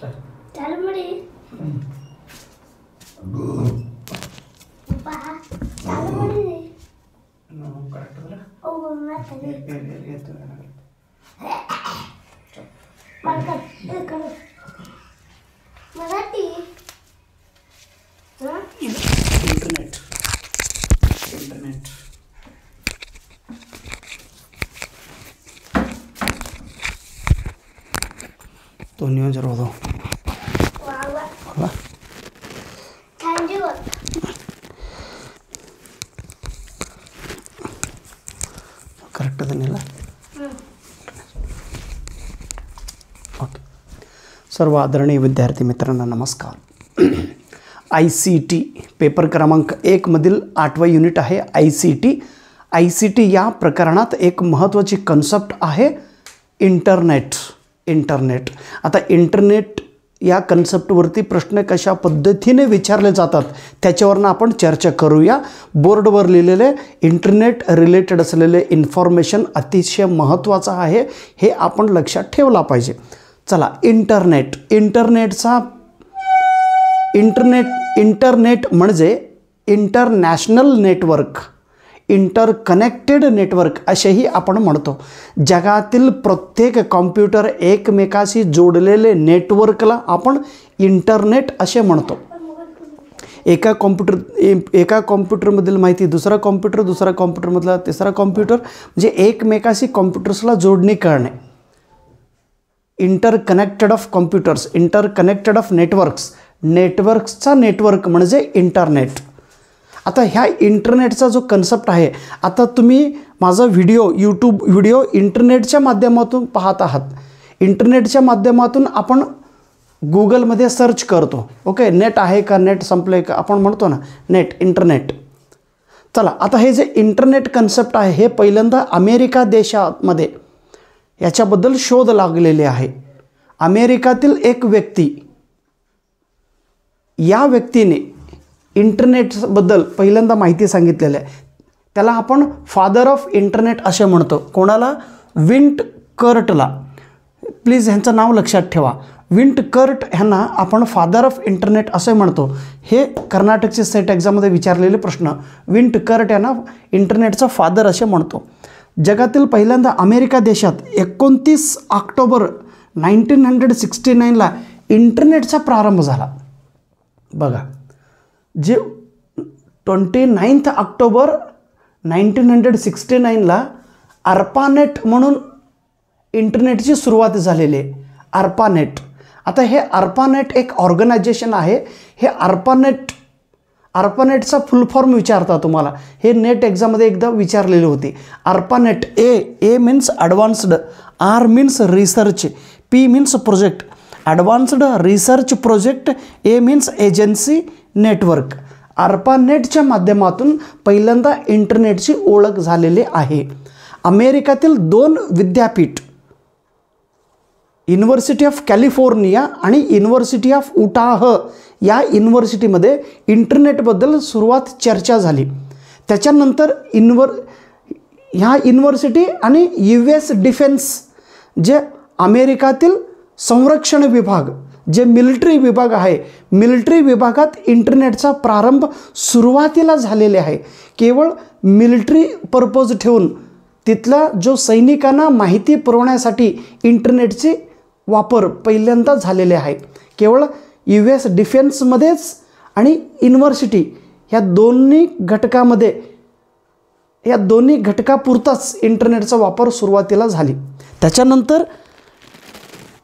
चालू मडी पप्पा चालू मडी नो करेक्ट बरं ओ मराठी येतो मराठी इंटरनेट तो न्यूज रोदो वावा थँक्यू करेक्ट देनेला ओके सर्व आदरणीय विद्यार्थी मित्रांनो नमस्कार ICT पेपर क्रमांक 1 मधील 8वा युनिट आहे ICT या प्रकरणात एक महत्त्वाची कन्सेप्ट आहे इंटरनेट आता इंटरनेट या कन्सेप्टवरती प्रश्न कशा पद्धतीने विचारले जातात त्याच्यावरनं आपण चर्चा करूया बोर्डवर लिहिलेले इंटरनेट रिलेटेड असलेले इन्फॉर्मेशन अतिशय महत्त्वाचं आहे हे आपण लक्षात ठेवला पाहिजे चला इंटरनेट म्हणजे इंटरनॅशनल नेटवर्क इंटरकनेक्टेड नेटवर्क असेही आपण म्हणतो जगातील प्रत्येक कॉम्प्युटर एकमेकाशी जोडलेले नेटवर्कला आपण इंटरनेट असे म्हणतो एका कॉम्प्युटरमधील माहिती दुसरा कॉम्प्युटरमधला तिसरा कॉम्प्युटर म्हणजे एकमेकाशी कॉम्प्युटर्सला जोडणी करणे interconnected of computers interconnected of नेटवर्क्सचा नेटवर्क म्हणजे इंटरनेट आता ह्या इंटरनेटचा जो कन्सेप्ट आहे आता तुम्ही माझा यूट्यूब व्हिडिओ इंटरनेटच्या माध्यमातून पाहत आहात इंटरनेटच्या माध्यमातून आपण गूगलमध्ये सर्च करतो ओके नेट आहे का नेट संपले का आपण म्हणतो ना इंटरनेट चला आता हे जे इंटरनेट कन्सेप्ट आहे हे पहिल्यांदा अमेरिका देशामध्ये याच्याबद्दल शोध लागलेले आहे अमेरिकातील एक व्यक्ती या व्यक्तीने इंटरनेटबद्दल पहिल्यांदा माहिती सांगितलेली आहे त्याला आपण फादर ऑफ इंटरनेट असे म्हणतो कोणाला विंटकर्टला प्लीज ह्यांचं नाव लक्षात ठेवा विंटकर्ट ह्यांना आपण फादर ऑफ इंटरनेट असे म्हणतो हे कर्नाटकचे सेट एक्झाममध्ये विचारलेले प्रश्न विंटकर्ट यांना इंटरनेटचा फादर असे म्हणतो जगातील पहिल्यांदा अमेरिका देशात 29 ऑक्टोबर 1969ला इंटरनेटचा प्रारंभ झाला बघा जे 29 ऑक्टोबर 1969ला ARPANET म्हणून इंटरनेटची सुरुवात झालेली आहे ARPANET आता हे ARPANET एक ऑर्गनायझेशन आहे हे ARPANETचा फुल फॉर्म विचारता तुम्हाला हे नेट एक्झाममध्ये एकदा विचारलेली होती ARPANET A means advanced R means research P means project advanced research project A means agency network ARPANETच्या माध्यमातून पहिल्यांदा इंटरनेटची ओळख झालेली आहे अमेरिकातील 2 विद्यापीठ युनिव्हर्सिटी ऑफ कॅलिफोर्निया आणि युनिव्हर्सिटी ऑफ उटाह या युनिव्हर्सिटीमध्ये इंटरनेटबद्दल सुरुवात चर्चा झाली त्याच्यानंतर ह्या युनिव्हर्सिटी आणि US डिफेन्स जे अमेरिकातील संरक्षण विभाग जे मिलिटरी विभाग आहे मिलिटरी विभागात इंटरनेटचा प्रारंभ सुरुवातीला झालेले आहे केवळ मिलिटरी पर्पज ठेवून तिथला जो सैनिकांना माहिती पुरवण्यासाठी इंटरनेटचे वापर पहिल्यांदा झालेले आहे केवळ US डिफेन्समध्येच आणि युनिव्हर्सिटी ह्या दोन्ही घटकापुरताच इंटरनेटचा वापर सुरुवातीला झाली त्याच्यानंतर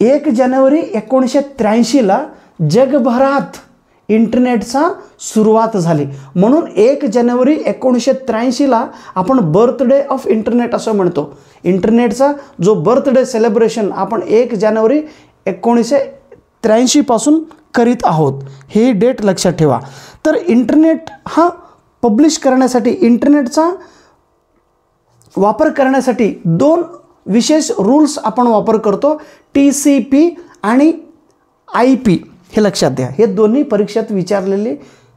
1 जानेवारी 1983ला जगभरात इंटरनेटचा सुरुवात झाली म्हणून 1 जानेवारी 1983ला आपण बर्थडे ऑफ इंटरनेट असं म्हणतो इंटरनेटचा जो बर्थडे सेलिब्रेशन आपण 1 जानेवारी 1983 पासून करीत आहोत ही डेट लक्षात ठेवा तर इंटरनेट हा पब्लिश करण्यासाठी इंटरनेटचा वापर करण्यासाठी 2 विशेष रूल्स आपण वापर करतो TCP आणि IP हे लक्षात द्या हे दोन्ही परीक्षेत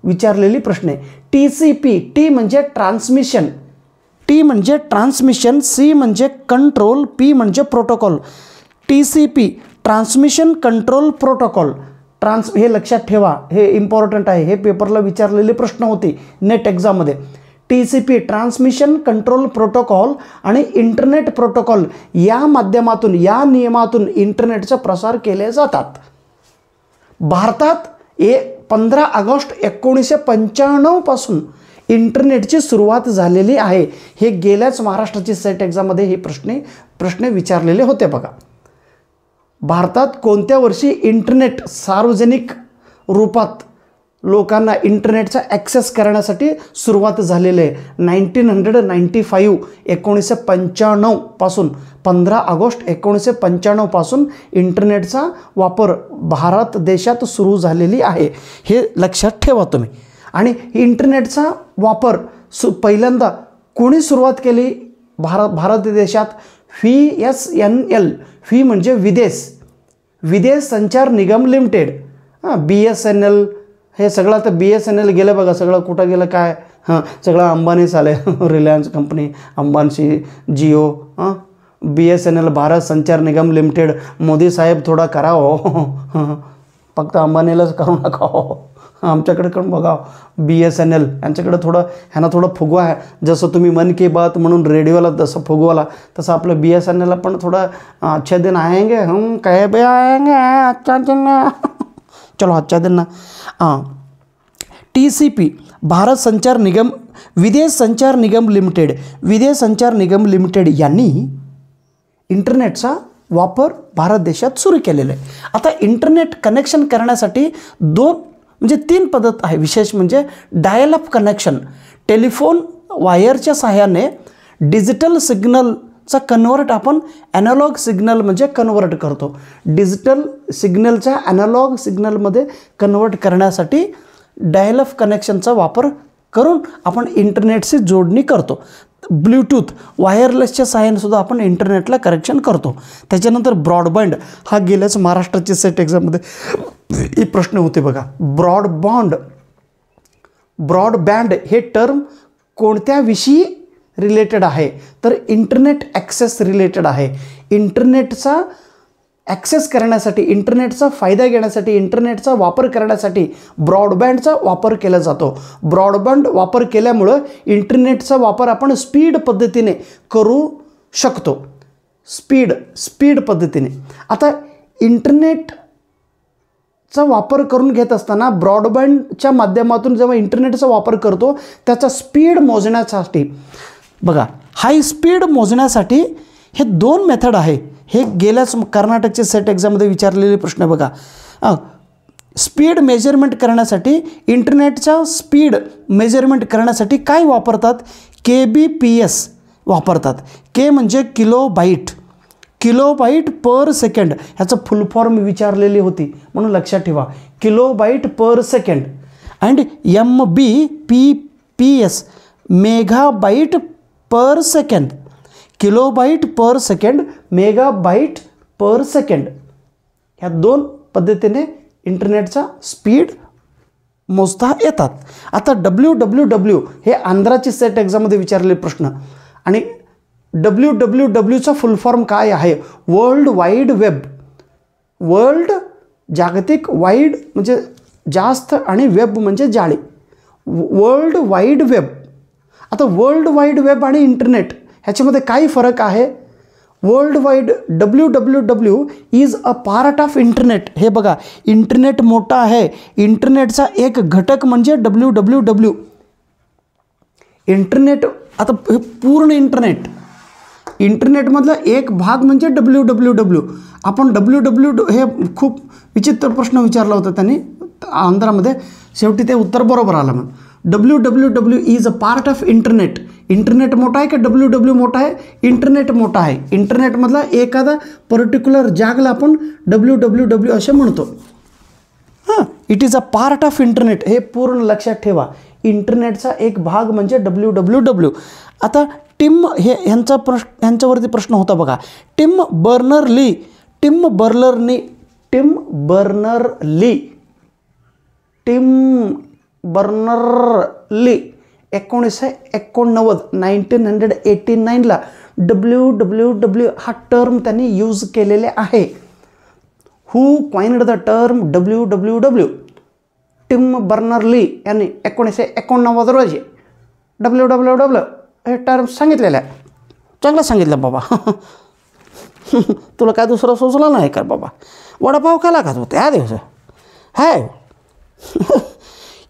विचारलेली प्रश्न आहे TCP T म्हणजे ट्रान्समिशन C म्हणजे कंट्रोल P म्हणजे protocol TCP transmission control protocol हे लक्षात ठेवा, हे इम्पॉर्टंट आहे, हे पेपरला विचारलेले प्रश्न होते नेट एक्झाममध्ये. TCP ट्रान्समिशन कंट्रोल प्रोटोकॉल आणि इंटरनेट प्रोटोकॉल या माध्यमातून, या नियमातून इंटरनेटचा प्रसार केले जातात. भारतात 15 ऑगस्ट 1995 पासून इंटरनेटची सुरुवात झालेली आहे. हे गेल्याच महाराष्ट्राची सेट एक्झाममध्ये हे प्रश्न विचारलेले होते बघा. भारतात कोणत्या वर्षी इंटरनेट सार्वजनिक रूपात लोकांना इंटरनेटचा ॲक्सेस करण्यासाठी सुरुवात झालेली आहे? 1995 1995 पासून, 15 ऑगस्ट 1995 पासून इंटरनेटचा वापर भारत देशात सुरू झालेली आहे. हे लक्षात ठेवा तुम्ही. आणि इंटरनेटचा वापर पहिल्यांदा कोणी सुरुवात केली भारत देशात? VSNL, व्ही म्हणजे विदेश संचार निगम लिमिटेड. BSNL हे सगळं आता BSNL गेलं बघा, सगळं कुठं गेलं काय, सगळं अंबानीच आले. रिलायन्स कंपनी, अंबानीची, जिओ. BSNL Bharat Sanchar Nigam limited. मोदी साहेब थोडा करा हो, फक्त अंबानीलाच करू नका हो, आमच्याकडे पण बघा. BSNL यांच्याकडे ह्यांना थोडं फुगवा आहे. जसं तुम्ही मन की बात म्हणून रेडिओला जसं फुगवाला, तसं आपलं BSNLला पण थोडं अच्छे दिन आएंगे, हम कहे भी आएंगे, अच्छा दिन चलो अच्छा दिन ना. TCP भारत संचार निगम, विदेश संचार निगम लिमिटेड यांनी इंटरनेटचा वापर भारत देशात सुरू केलेला आहे. आता इंटरनेट कनेक्शन करण्यासाठी 3 पद्धत आहे. विशेष म्हणजे डायल अप कनेक्शन, टेलिफोन वायरच्या सहाय्याने डिजिटल सिग्नलचा कन्वर्ट आपण ॲनालॉग सिग्नल म्हणजे कन्वर्ट करतो. डिजिटल सिग्नलचा ॲनालॉग सिग्नलमध्ये कन्वर्ट करण्यासाठी डायल अप कनेक्शनचा वापर करून आपण इंटरनेटची जोडणी करतो. ब्लूटूथ वायरलेसच्या सहाय्यानेसुद्धा आपण इंटरनेटला कनेक्शन करतो. त्याच्यानंतर ब्रॉडबँड, हा गेल्याच महाराष्ट्राच्या सेट एक्झाममध्ये हे प्रश्न होते बघा. ब्रॉडबँड हे टर्म कोणत्या विषयी रिलेटेड आहे? तर इंटरनेट ॲक्सेस रिलेटेड आहे. इंटरनेटचा ॲक्सेस करण्यासाठी, इंटरनेटचा फायदा घेण्यासाठी, इंटरनेटचा वापर करण्यासाठी ब्रॉडबँडचा वापर केला जातो. ब्रॉडबँड वापर केल्यामुळं इंटरनेटचा वापर आपण स्पीड पद्धतीने करू शकतो. स्पीड पद्धतीने. आता इंटरनेटचा वापर करून घेत असताना ब्रॉडबँडच्या माध्यमातून जेव्हा इंटरनेटचा वापर करतो, त्याचा स्पीड मोजण्यासाठी बघा, हाय स्पीड मोजण्यासाठी हे 2 मेथड आहे. हे गेल्याच कर्नाटकच्या सेट एक्झाममध्ये विचारलेले प्रश्न बघा. स्पीड मेजरमेंट करण्यासाठी, इंटरनेटचा स्पीड मेजरमेंट करण्यासाठी काय वापरतात? KBPS वापरतात. K म्हणजे किलोबाईट पर सेकंड. ह्याचं फुल फॉर्म विचारलेली होती म्हणून लक्षात ठेवा, kilobyte per second. And MBPS megabyte per second. Kilobyte per second, megabyte per second. ह्या 2 पद्धतीने इंटरनेटचा स्पीड मोजता येतात. आता WWW हे आंध्राची सेट एक्झाममध्ये विचारलेले प्रश्न. आणि WWWचा फुल फॉर्म काय आहे? World wide web. जागतिक, वाईड म्हणजे जास्त आणि वेब म्हणजे जाळी. World wide web. आता वर्ल्ड वाईड वेब आणि इंटरनेट ह्याच्यामध्ये काय फरक आहे? World wide WWW is a part of internet. हे बघा, इंटरनेट मोठा आहे. इंटरनेटचा एक घटक म्हणजे WWW. इंटरनेट, आता हे पूर्ण इंटरनेटमधला एक भाग म्हणजे WWW. आपण WWW हे खूप विचित्र प्रश्न विचारला होता त्यांनी आंध्रामध्ये, शेवटी ते उत्तर बरोबर आलं. मग WWW is a part of internet. Internet मोठा आहे का WWW मोठा आहे? इंटरनेट मोठा आहे. इंटरनेटमधला एखादा पर्टिक्युलर जागला आपण WWW असे म्हणतो. It is a part of internet. हे पूर्ण लक्षात ठेवा. इंटरनेटचा एक भाग म्हणजे WWW. आता ह्यांच्यावरती प्रश्न होता बघा. टिम बर्नर-ली 1989 WWW हा टर्म त्यांनी यूज केलेले आहे. Who coined the term WWW. Tim Berners Lee यांनी 1989 रोजी WWW हे टर्म सांगितलेलं आहे. चांगलं सांगितलं बाबा. तुला काय दुसरं सुचलं नाही का बाबा? वडापाव खाला का तू त्या दिवस? Hi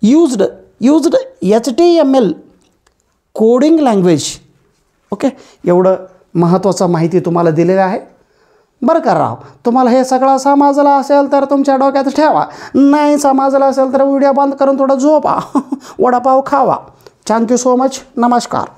used HTML coding language. Okay, एवढं महत्त्वाचं माहिती तुम्हाला दिलेलं आहे बरं का राव. तुम्हाला हे सगळं समजलं असेल तर तुमच्या डोक्यात ठेवा, नाही समजलं असेल तर व्हिडिओ बंद करून थोडं झोपा, वडापाव खावा. Thank you so much. नमस्कार.